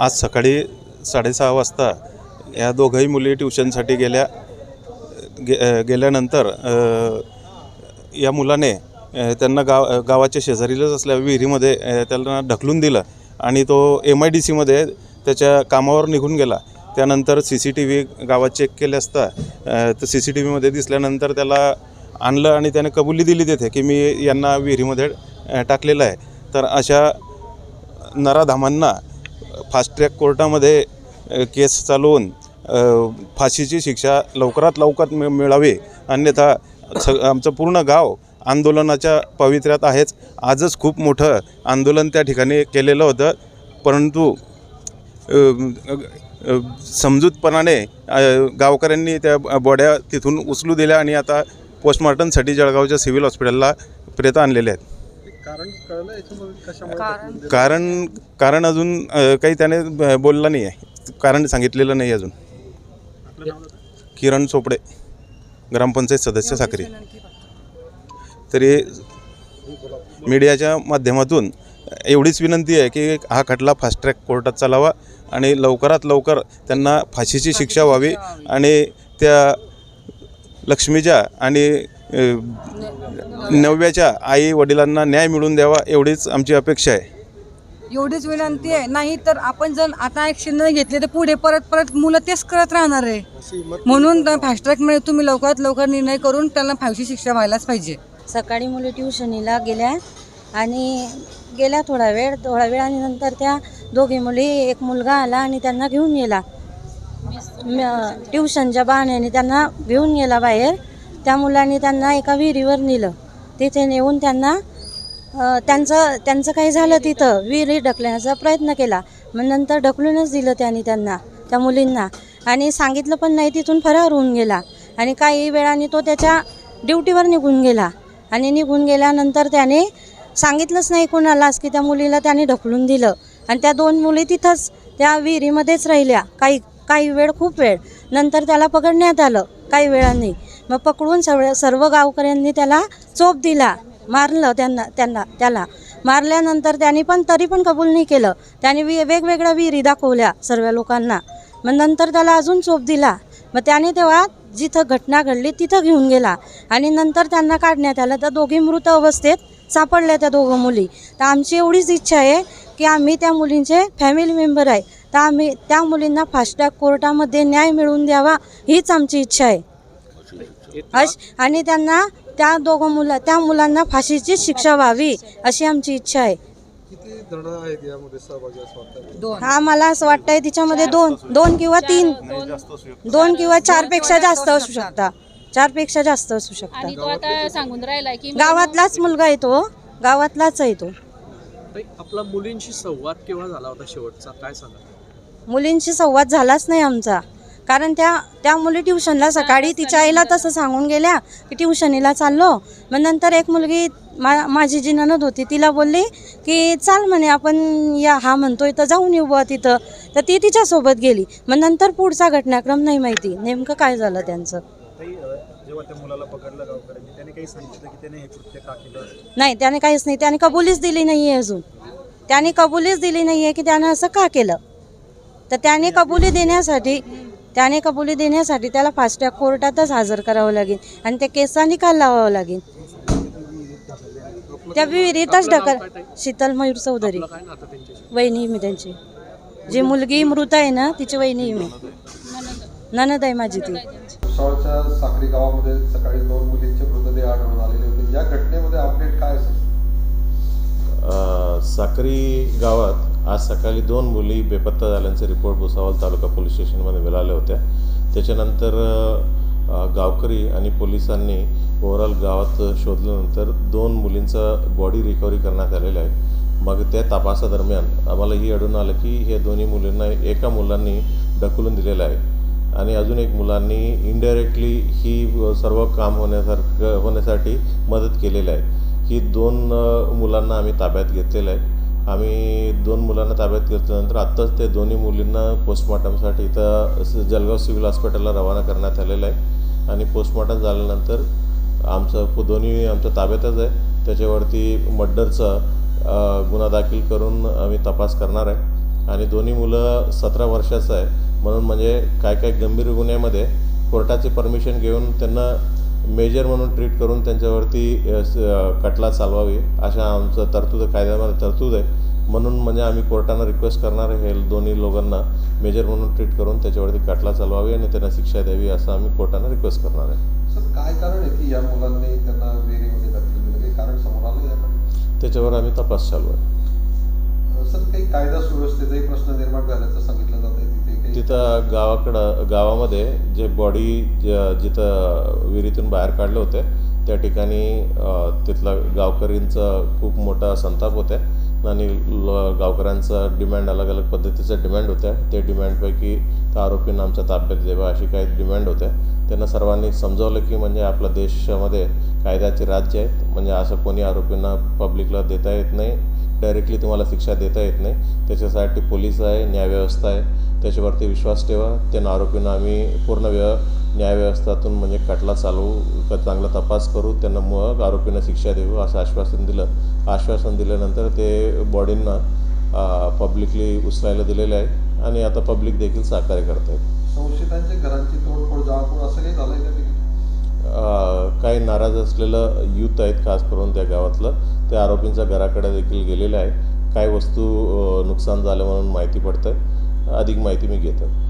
आज सकाळी 6:30 वाजता या दोघंही मुली ट्युशनसाठी गेल्यानंतर या मुलाने त्यांना गावाच्या शेजारीलच असलेल्या विहिरीमध्ये त्यांना ढकलून दिलं आणि तो MIDCमध्ये त्याच्या कामावर निघून गेला. त्यानंतर CCTV गावात चेक केले असता तर CCTVमध्ये दिसल्यानंतर त्याला आणलं आणि त्याने कबुली दिली तिथे की मी यांना विहिरीमध्ये टाकलेलं आहे. तर अशा नराधामांना फास्ट ट्रॅक कोर्टामध्ये केस चालवून फाशीची शिक्षा लवकरात लवकर मिळावी, अन्यथा आमचं पूर्ण गाव आंदोलनाच्या पवित्र्यात आहेच. आजच खूप मोठं आंदोलन त्या ठिकाणी केलेलं होतं, परंतु समजूतपणाने गावकऱ्यांनी त्या बॉड्या तिथून उचलू दिल्या आणि आता पोस्टमॉर्टमसाठी जळगावच्या सिव्हिल हॉस्पिटलला प्रेत आणलेले आहेत. कारण अजून काही त्याने बोलला नाही आहे, कारण सांगितलेलं नाही अजून. किरण चोपडे, ग्रामपंचायत सदस्य साक्री. तरी मीडियाच्या माध्यमातून एवढीच विनंती आहे की हा खटला फास्ट ट्रॅक कोर्टात चालावा आणि लवकरात लवकर त्यांना फाशीची शिक्षा व्हावी आणि त्या लक्ष्मीच्या आणि नव्याच्या आई वडिलांना न्याय मिळवून द्यावा, एवढीच आमची अपेक्षा आहे. एवढीच विनंती आहे. नाही तर आपण जर आता ॲक्शन नाही घेतले तर पुढे परत मुलं तेच करत राहणार आहे. म्हणून फास्ट ट्रॅकमध्ये तुम्ही लवकरात लवकर निर्णय करून त्यांना फाशीची शिक्षा व्हायलाच पाहिजे. सकाळी मुली ट्युशनीला गेल्या आणि गेल्या थोडा वेळ आणि नंतर त्या दोघी मुली, एक मुलगा आला आणि त्यांना घेऊन गेला. ट्युशनच्या बहाण्याने त्यांना घेऊन गेला बाहेर. त्या मुलांनी त्यांना एका विहिरीवर नेलं. तिथे नेऊन त्यांना त्यांचं काही झालं, तिथं विहिरीत ढकलण्याचा प्रयत्न केला. मग नंतर ढकलूनच दिलं त्यांना त्या मुलींना आणि सांगितलं पण नाही. तिथून फरार होऊन गेला आणि काही वेळाने तो त्याच्या ड्युटीवर निघून गेला आणि निघून गेल्यानंतर त्याने सांगितलंच नाही कोणालाच की त्या मुलीला त्याने ढकलून दिलं. आणि त्या दोन मुली तिथंच त्या विहिरीमध्येच राहिल्या काही वेळ, खूप वेळ. नंतर त्याला पकडण्यात आलं काही वेळांनी. मग पकडून सर्व गावकऱ्यांनी त्याला चोप दिला, मारलं त्याला मारल्यानंतर त्यांनी तरी पण कबूल नाही केलं. त्याने वेगवेगळ्या विहिरी दाखवल्या सर्व लोकांना. मग नंतर त्याला अजून चोप दिला. मग त्याने तेव्हा जिथं घटना घडली तिथं घेऊन गेला आणि नंतर त्यांना काढण्यात आलं. त्या दोघी मृत अवस्थेत सापडल्या त्या दोघं मुली. तर आमची एवढीच इच्छा आहे की आम्ही त्या मुलींचे फॅमिली मेंबर आहे, तर आम्ही त्या मुलींना फास्ट ट्रॅक कोर्टामध्ये न्याय मिळवून द्यावा, हीच आमची इच्छा आहे. आणि त्यांना त्या मुलांना फाशीची शिक्षा व्हावी अशी आमची इच्छा आहे. मला असं वाटतंय तिच्यामध्ये दोन किंवा 3, 2 किंवा 4 पेक्षा जास्त असू शकता. 4 पेक्षा जास्त असू शकता. आणि तो आता सांगून राहिला की गावातलाच मुलगा आहे तो, गावातलाच आहे तो. आपला मुलींशी संवाद केव्हा झाला होता शेवटचा, काय सांगा? मुलींशी संवाद झालाच नाही आमचा, कारण त्या मुली ट्युशनला सकाळी तिच्या आईला तसं सांगून गेल्या की ट्युशनीला चाललो. मग नंतर एक मुलगी माझी जी नणद होती तिला बोलली की चाल म्हणे आपण हा म्हणतोय तर जाऊन येऊ बुवा तिथं. तर ती तिच्यासोबत गेली. मग नंतर पुढचा घटनाक्रम नाही माहिती नेमकं काय झालं त्यांचं. जेव्हा त्या मुलाला पकडलं गावकऱ्यांनी, त्याने काही सांगितलं की त्याने हे कृत्य का केलं? नाही, त्याने काहीच नाही. त्याने कबुलीच दिली नाही आहे अजून. त्याने कबुलीच दिली नाही आहे की त्यानं असं का केलं. तर त्याने कबुली देण्यासाठी त्याला फास्ट ट्रॅक कोर्टातच हजर करावं लागेल आणि त्या केसचा निकाल लावावा लागेल. त्या विहिरीतच शीतल मयूर चौधरी, वहिनी मी त्यांची. जी मुलगी मृत आहे ना तिची वहिनी मी, नणद आहे माझी ती. भुसावळच्या साक्री गावामध्ये सकाळी 2 मुलींचे मृतदेह आढळून आलेले होते. या घटनेमध्ये अपडेट काय असेल? साक्री गावात आज सकाळी 2 मुली बेपत्ता झाल्याचे रिपोर्ट भुसावळ तालुका पोलीस स्टेशनमध्ये मिळाल्या होत्या. त्याच्यानंतर गावकरी आणि पोलिसांनी ओव्हरऑल गावात शोधल्यानंतर 2 मुलींचा बॉडी रिकव्हरी करण्यात आलेला आहे. मग त्या तपासादरम्यान आम्हाला ही आढळून आलं की हे दोन्ही मुलींना एका मुलांनी ढकलून दिलेलं आहे आणि अजून एक मुलांनी इनडायरेक्टली ही सर्व काम होण्यासाठी मदत केलेलं आहे. ही 2 मुलांना आम्ही ताब्यात घेतलेलं आहे. आम्ही 2 मुलांना ताब्यात घेतल्यानंतर आत्ताच ते दोन्ही मुलींना पोस्टमॉर्टमसाठी इथं जळगाव सिव्हिल हॉस्पिटलला रवाना करण्यात आलेलं आहे आणि पोस्टमॉर्टम झाल्यानंतर दोन्ही आमच्या ताब्यातच आहे. त्याच्यावरती मर्डरचा गुन्हा दाखल करून आम्ही तपास करणार आहे आणि दोन्ही मुलं 17 वर्षाचं आहे म्हणून म्हणजे काय गंभीर गुन्ह्यामध्ये कोर्टाची परमिशन घेऊन त्यांना मेजर म्हणून ट्रीट करून त्यांच्यावरती खटला चालवावी अशा आमचं तरतूद कायद्यामध्ये तरतूद आहे. म्हणून म्हणजे आम्ही कोर्टानं रिक्वेस्ट करणार आहे हे दोन्ही लोकांना मेजर म्हणून ट्रीट करून त्याच्यावरती खटला चालवावी आणि त्यांना शिक्षा द्यावी असं आम्ही कोर्टानं रिक्वेस्ट करणार आहे. सर काय कारण आहे की या मुलांनी त्यांना विहिरीमध्ये ढकललं, काही कारण समोर आलं याकडे? त्याच्यावर आम्ही तपास चालू आहे. सर काही कायदा सुव्यवस्थेचाही प्रश्न निर्माण झाल्याचं सांगितलं जात आहे. तिथे काही तिथं गावामध्ये जे बॉडी जिथं विहिरीतून बाहेर काढले होते त्या ठिकाणी तिथला गावकरींचा खूप मोठा संताप होता आणि गावकऱ्यांचा डिमांड अलग पद्धतीचा डिमांड होत्या. त्या डिमांडपैकी त्या आरोपींना आमच्या ताब्यात द्यावा अशी काही डिमांड होत्या. त्यांना सर्वांनी समजावलं की म्हणजे आपल्या देशामध्ये कायद्याचे राज्य आहेत, म्हणजे असं कोणी आरोपींना पब्लिकला देता येत नाही, डायरेक्टली तुम्हाला शिक्षा देता येत नाही. त्याच्यासाठी पोलीस आहे, न्यायव्यवस्था आहे, त्याच्यावरती विश्वास ठेवा. त्यांना आरोपींना आम्ही पूर्ण न्यायव्यवस्थातून म्हणजे खटला चालवू, चांगला तपास करू, त्यांना मग आरोपींना शिक्षा देऊ असं आश्वासन दिलं. आश्वासन दिल्यानंतर ते बॉडींना पब्लिकली उचलायला दिलेलं आहे आणि आता पब्लिक देखील सहकार्य करत आहेत. संशयितांच्या घरांची तोडफोड जाळपोळ असं काही झालंय का तिथे? काही नाराज असलेलं यूथ आहेत खास करून त्या गावातलं, त्या आरोपींच्या घराकडे देखील गेलेलं आहे. काही वस्तू नुकसान झालं म्हणून माहिती पडतं. अधिक माहिती मी घेतो.